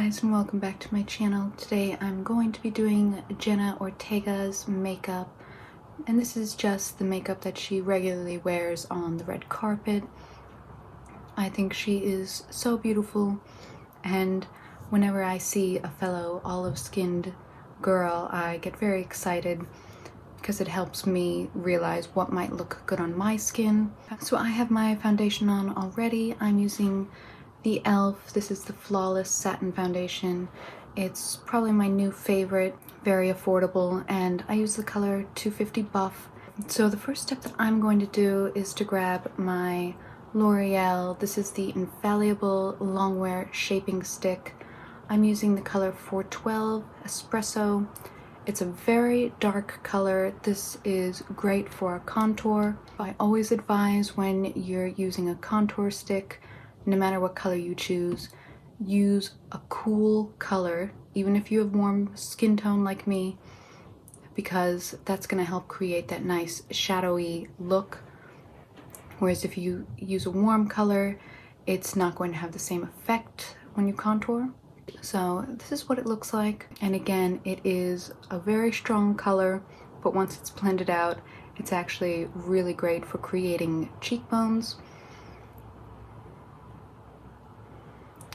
guys, and welcome back to my channel. Today I'm going to be doing Jenna Ortega's makeup, and this is just the makeup that she regularly wears on the red carpet. I think she is so beautiful, and whenever I see a fellow olive-skinned girl, I get very excited because it helps me realize what might look good on my skin. So I have my foundation on already. I'm using the e.l.f. This is the Flawless Satin Foundation. It's probably my new favorite, very affordable, and I use the color 250 Buff. So the first step that I'm going to do is to grab my L'Oreal. This is the Infallible Longwear Shaping Stick. I'm using the color 412 Espresso. It's a very dark color. This is great for a contour. I always advise when you're using a contour stick, no matter what color you choose, use a cool color, even if you have warm skin tone like me, because that's going to help create that nice shadowy look. Whereas if you use a warm color, it's not going to have the same effect when you contour. So this is what it looks like, and again, it is a very strong color, but once it's blended out, it's actually really great for creating cheekbones.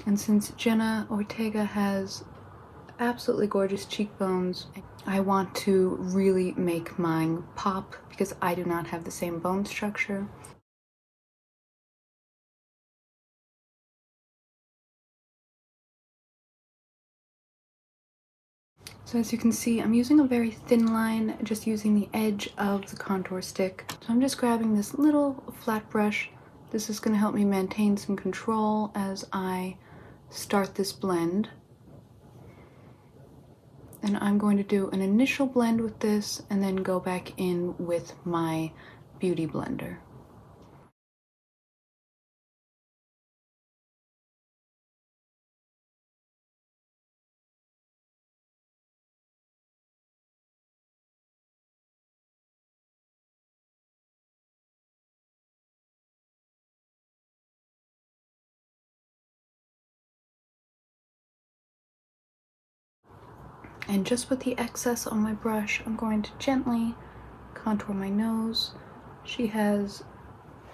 And since Jenna Ortega has absolutely gorgeous cheekbones, I want to really make mine pop because I do not have the same bone structure. So as you can see, I'm using a very thin line, just using the edge of the contour stick. So I'm just grabbing this little flat brush. This is going to help me maintain some control as I start this blend. And I'm going to do an initial blend with this and then go back in with my beauty blender. And just with the excess on my brush, I'm going to gently contour my nose. She has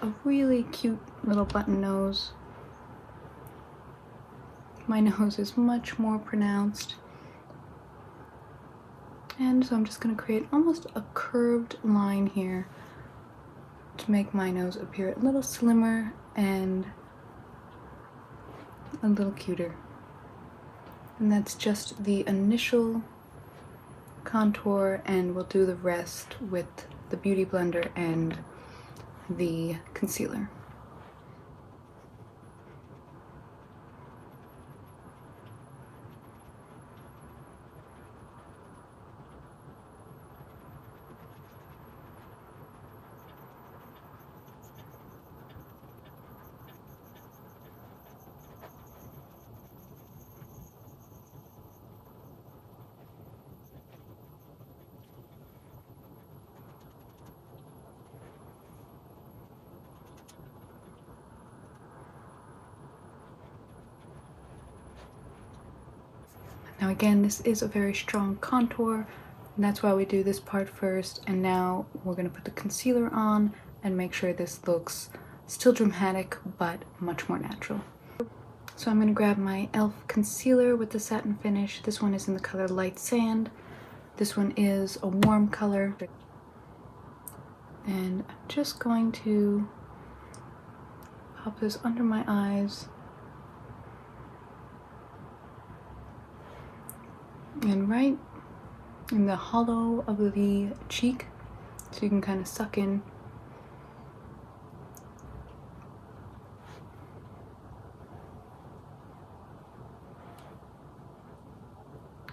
a really cute little button nose. My nose is much more pronounced. And so I'm just going to create almost a curved line here to make my nose appear a little slimmer and a little cuter. And that's just the initial contour, and we'll do the rest with the beauty blender and the concealer. Now again, this is a very strong contour, and that's why we do this part first. And now we're going to put the concealer on and make sure this looks still dramatic, but much more natural. So I'm going to grab my e.l.f. concealer with the satin finish. This one is in the color Light Sand. This one is a warm color. And I'm just going to pop this under my eyes. And right in the hollow of the cheek, so you can kind of suck in.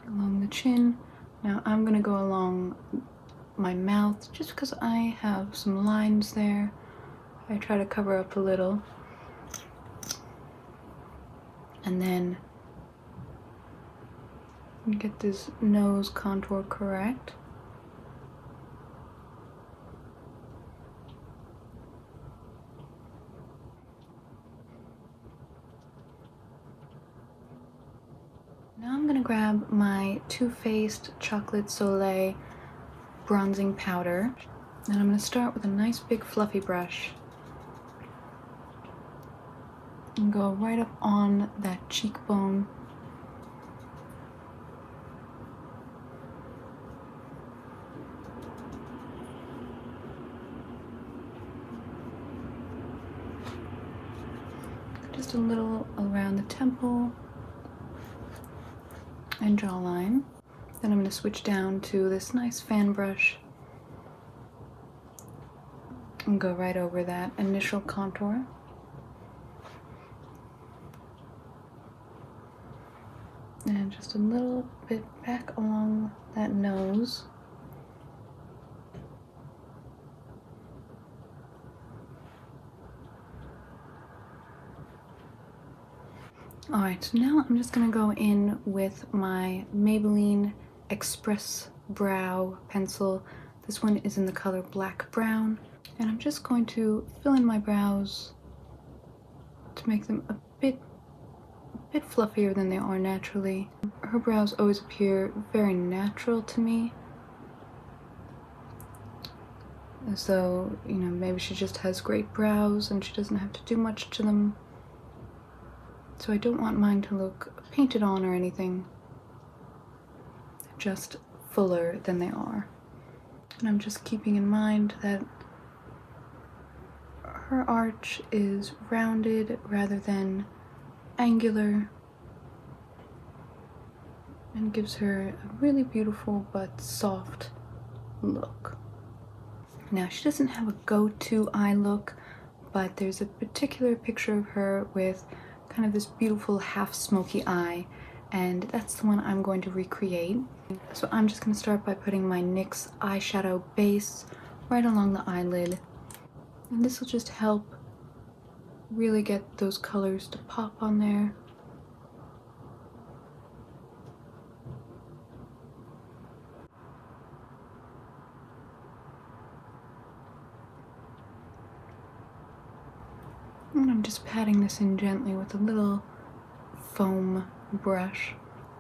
Along the chin. Now I'm gonna go along my mouth just because I have some lines there. I try to cover up a little. And then get this nose contour correct. gonna grab my Too Faced Chocolate Soleil bronzing powder, and I'm gonna start with a nice big fluffy brush and go right up on that cheekbone. Just a little around the temple and jawline. Then I'm going to switch down to this nice fan brush and go right over that initial contour. And just a little bit back along that nose. Alright, so now I'm just going to go in with my Maybelline Express Brow Pencil. This one is in the color Black Brown. And I'm just going to fill in my brows to make them a bit fluffier than they are naturally. Her brows always appear very natural to me. As though, you know, maybe she just has great brows and she doesn't have to do much to them. So I don't want mine to look painted on or anything, just fuller than they are. And I'm just keeping in mind that her arch is rounded rather than angular and gives her a really beautiful but soft look. Now, she doesn't have a go-to eye look, but there's a particular picture of her with kind of this beautiful half smoky eye, and that's the one I'm going to recreate. So I'm just going to start by putting my NYX eyeshadow base right along the eyelid, and this will just help really get those colors to pop on there. And I'm just patting this in gently with a little foam brush.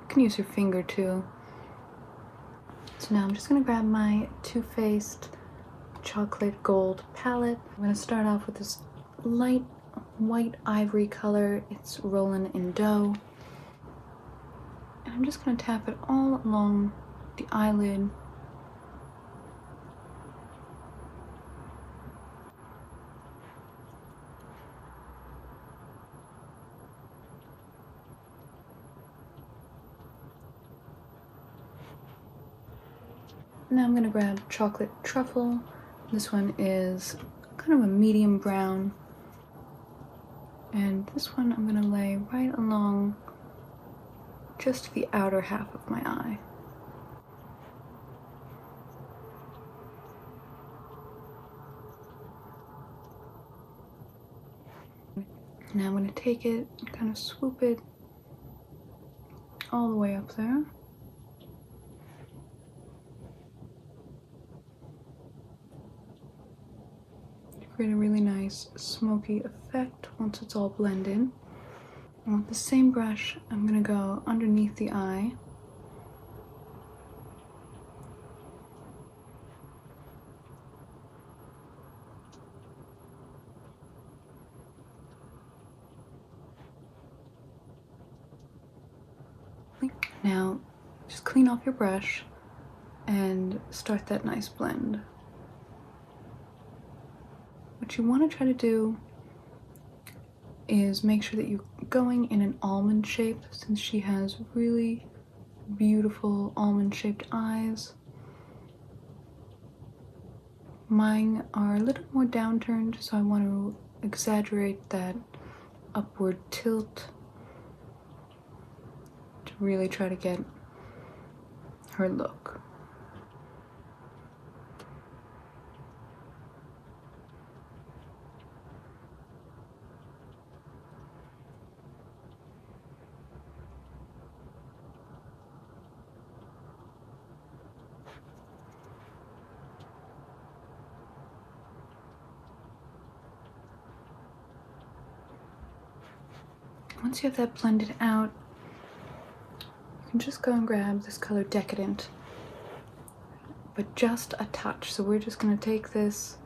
You can use your finger too. So now I'm just going to grab my Too Faced Chocolate Gold palette. I'm going to start off with this light white ivory color. It's Rollin' in Dough. And I'm just going to tap it all along the eyelid. Now I'm going to grab Chocolate Truffle. This one is kind of a medium brown. And this one I'm going to lay right along just the outer half of my eye. Now I'm going to take it and kind of swoop it all the way up there. Create a really nice smoky effect once it's all blended. And with the same brush, I'm going to go underneath the eye. Now, just clean off your brush and start that nice blend. What you want to try to do is make sure that you're going in an almond shape, since she has really beautiful almond shaped eyes. Mine are a little more downturned, so I want to exaggerate that upward tilt to really try to get her look. Once you have that blended out, You can just go and grab this color Decadent, but just a touch. So we're just gonna take this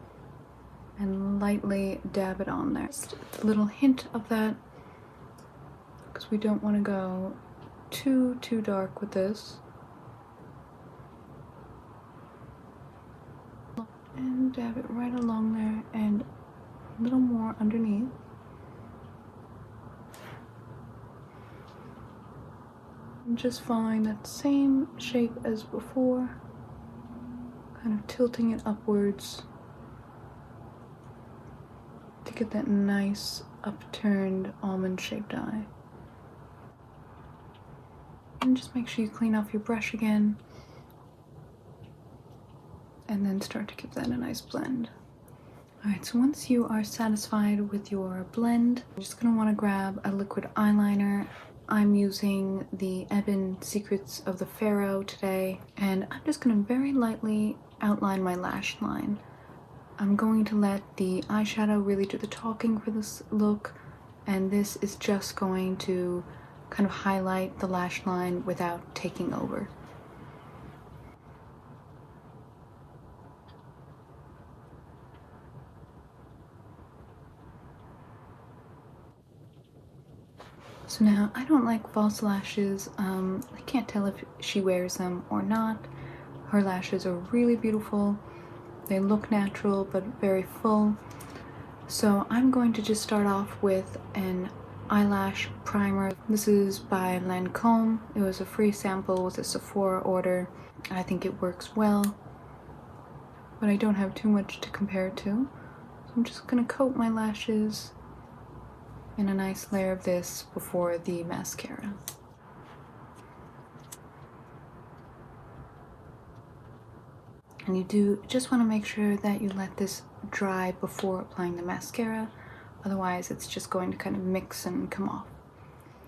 and lightly dab it on there. Just a little hint of that, because we don't want to go too dark with this. And dab it right along there and a little more underneath. I'm just following that same shape as before, kind of tilting it upwards to get that nice upturned almond shaped eye. And just make sure you clean off your brush again, and then start to give that a nice blend. Alright, so once you are satisfied with your blend, you're just going to want to grab a liquid eyeliner. I'm using the Ebon Secrets of the Pharaoh today, and I'm just going to very lightly outline my lash line. I'm going to let the eyeshadow really do the talking for this look, and this is just going to kind of highlight the lash line without taking over. So now, I don't like false lashes. I can't tell if she wears them or not. Her lashes are really beautiful. They look natural but very full. So I'm going to just start off with an eyelash primer. This is by Lancome. It was a free sample with a Sephora order. I think it works well, but I don't have too much to compare it to. So I'm just gonna coat my lashes in a nice layer of this before the mascara. And you do just want to make sure that you let this dry before applying the mascara, otherwise it's just going to kind of mix and come off.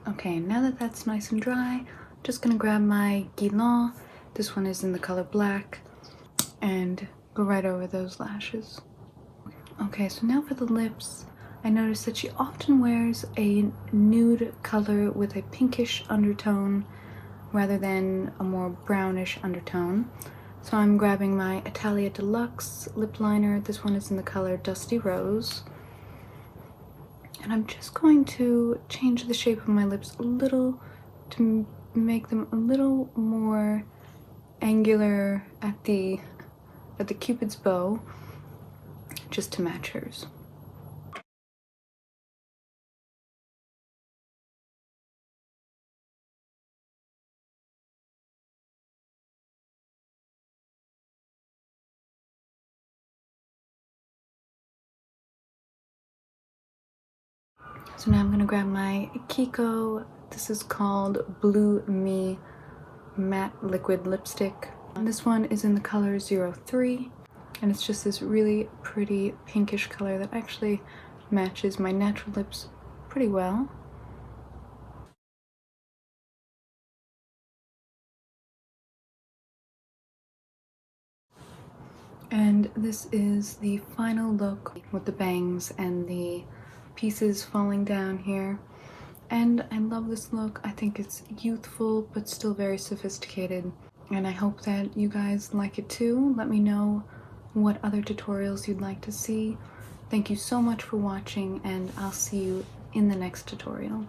Okay, now that that's nice and dry, I'm just gonna grab my Guilin. This one is in the color black, and go right over those lashes. Okay, so now for the lips. I noticed that she often wears a nude color with a pinkish undertone rather than a more brownish undertone. So I'm grabbing my Italia Deluxe lip liner. This one is in the color Dusty Rose. And I'm just going to change the shape of my lips a little to make them a little more angular at the Cupid's bow, just to match hers. So now I'm gonna grab my Kiko. This is called Blue Me Matte Liquid Lipstick. And this one is in the color 03, and it's just this really pretty pinkish color that actually matches my natural lips pretty well. And this is the final look with the bangs and the pieces falling down here. And I love this look. I think it's youthful but still very sophisticated. And I hope that you guys like it too. Let me know what other tutorials you'd like to see. Thank you so much for watching, and I'll see you in the next tutorial.